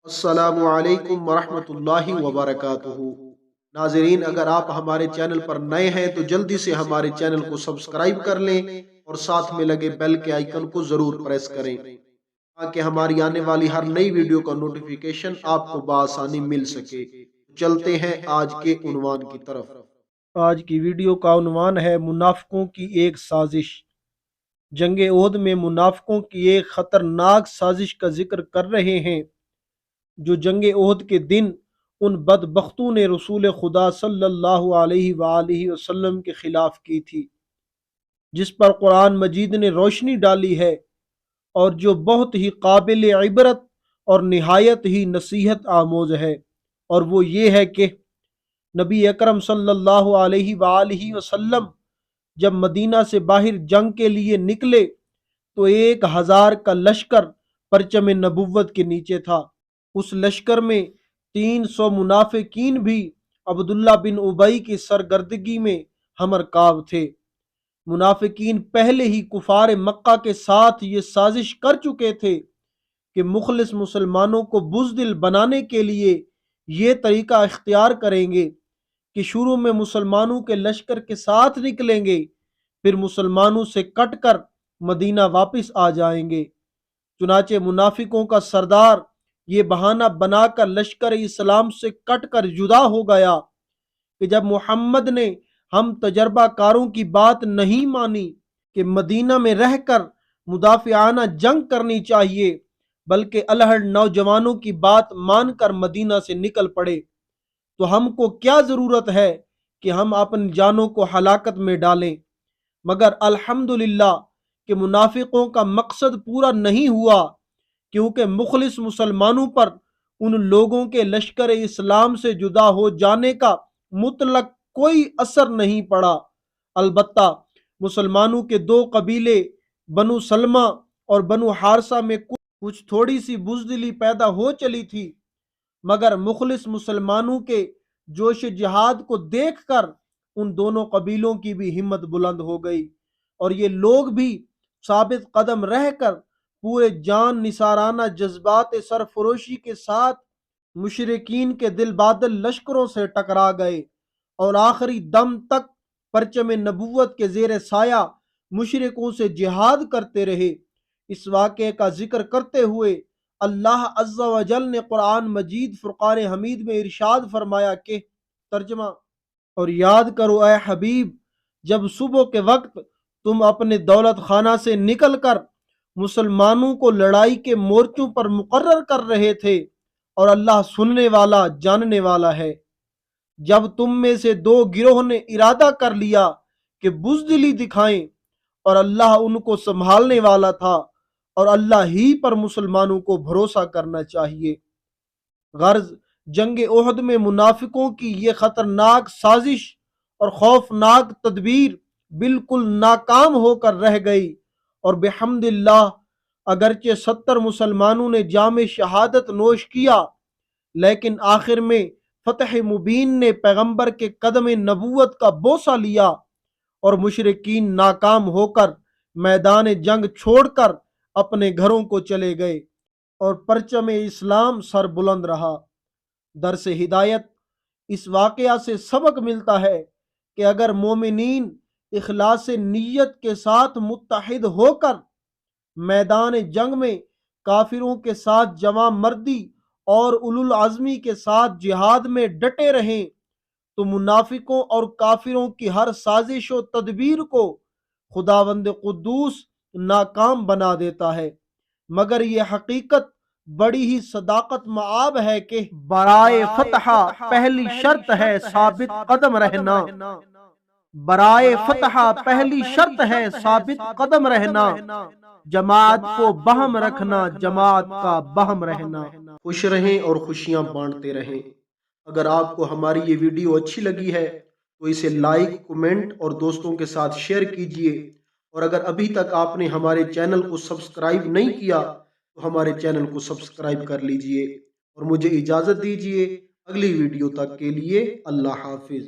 السلام علیکم ورحمۃ اللہ وبرکاتہ۔ ناظرین، اگر آپ ہمارے چینل پر نئے ہیں تو جلدی سے ہمارے چینل کو سبسکرائب کر لیں اور ساتھ میں لگے بیل کے آئیکن کو ضرور پریس کریں تاکہ ہماری آنے والی ہر نئی ویڈیو کا نوٹیفیکیشن آپ کو بآسانی مل سکے۔ چلتے ہیں آج کے عنوان کی طرف۔ آج کی ویڈیو کا عنوان ہے منافقوں کی ایک سازش۔ جنگ احد میں منافقوں کی ایک خطرناک سازش کا ذکر کر رہے ہیں جو جنگ احد کے دن ان بدبختوں نے رسول خدا صلی اللہ علیہ وآلہ وسلم کے خلاف کی تھی، جس پر قرآن مجید نے روشنی ڈالی ہے اور جو بہت ہی قابل عبرت اور نہایت ہی نصیحت آموز ہے، اور وہ یہ ہے کہ نبی اکرم صلی اللہ علیہ وآلہ وسلم جب مدینہ سے باہر جنگ کے لیے نکلے تو 1000 کا لشکر پرچم نبوت کے نیچے تھا۔ اس لشکر میں 300 منافقین بھی عبداللہ بن ابی کی سرگردگی میں ہمرکاب تھے۔ منافقین پہلے ہی کفار مکہ کے ساتھ یہ سازش کر چکے تھے کہ مخلص مسلمانوں کو بزدل بنانے کے لیے یہ طریقہ اختیار کریں گے کہ شروع میں مسلمانوں کے لشکر کے ساتھ نکلیں گے، پھر مسلمانوں سے کٹ کر مدینہ واپس آ جائیں گے۔ چنانچہ منافقوں کا سردار یہ بہانہ بنا کر لشکر اسلام سے کٹ کر جدا ہو گیا کہ جب محمد نے ہم تجربہ کاروں کی بات نہیں مانی کہ مدینہ میں رہ کر مدافعانہ جنگ کرنی چاہیے، بلکہ الہڑ نوجوانوں کی بات مان کر مدینہ سے نکل پڑے، تو ہم کو کیا ضرورت ہے کہ ہم اپنی جانوں کو ہلاکت میں ڈالیں۔ مگر الحمدللہ کہ منافقوں کا مقصد پورا نہیں ہوا، کیونکہ مخلص مسلمانوں پر ان لوگوں کے لشکر اسلام سے جدا ہو جانے کا مطلق کوئی اثر نہیں پڑا۔ البتہ مسلمانوں کے 2 قبیلے بنو سلمہ اور بنو حارثہ میں کچھ تھوڑی سی بزدلی پیدا ہو چلی تھی، مگر مخلص مسلمانوں کے جوش جہاد کو دیکھ کر ان دونوں قبیلوں کی بھی ہمت بلند ہو گئی، اور یہ لوگ بھی ثابت قدم رہ کر پورے جان نثارانہ جذبات سرفروشی کے ساتھ مشرکین کے دل بادل لشکروں سے ٹکرا گئے، اور آخری دم تک پرچم نبوت کے زیر سایہ مشرکوں سے جہاد کرتے رہے۔ اس واقعے کا ذکر کرتے ہوئے اللہ عز و جل نے قرآن مجید فرقان حمید میں ارشاد فرمایا کہ ترجمہ: اور یاد کرو اے حبیب جب صبح کے وقت تم اپنے دولت خانہ سے نکل کر مسلمانوں کو لڑائی کے مورچوں پر مقرر کر رہے تھے، اور اللہ سننے والا جاننے والا ہے۔ جب تم میں سے 2 گروہ نے ارادہ کر لیا کہ بزدلی دکھائیں، اور اللہ ان کو سنبھالنے والا تھا، اور اللہ ہی پر مسلمانوں کو بھروسہ کرنا چاہیے۔ غرض جنگ احد میں منافقوں کی یہ خطرناک سازش اور خوفناک تدبیر بالکل ناکام ہو کر رہ گئی، اور بحمد اللہ اگرچہ 70 مسلمانوں نے جام شہادت نوش کیا، لیکن آخر میں فتح مبین نے پیغمبر کے قدم نبوت کا بوسہ لیا، اور مشرکین ناکام ہو کر میدان جنگ چھوڑ کر اپنے گھروں کو چلے گئے، اور پرچم اسلام سر بلند رہا۔ درس ہدایت: اس واقعہ سے سبق ملتا ہے کہ اگر مومنین اخلاص نیت کے ساتھ متحد ہو کر میدان جنگ میں کافروں کے ساتھ جواں مردی اور اولو العزمی کے ساتھ جہاد میں ڈٹے رہیں تو منافقوں اور کافروں کی ہر سازش و تدبیر کو خداوند قدوس ناکام بنا دیتا ہے۔ مگر یہ حقیقت بڑی ہی صداقت معاب ہے کہ برائے فتح پہلی شرط ہے ثابت قدم رہنا۔ برائے فتح پہلی شرط ہے ثابت قدم رہنا، جماعت کو بہم رکھنا، جماعت کا بہم رہنا۔ خوش رہیں اور خوشیاں بانٹتے رہیں۔ اگر آپ کو ہماری یہ ویڈیو اچھی لگی ہے تو اسے لائک، کمنٹ اور دوستوں کے ساتھ شیئر کیجئے، اور اگر ابھی تک آپ نے ہمارے چینل کو سبسکرائب نہیں کیا تو ہمارے چینل کو سبسکرائب کر لیجئے، اور مجھے اجازت دیجئے۔ اگلی ویڈیو تک کے لیے اللہ حافظ۔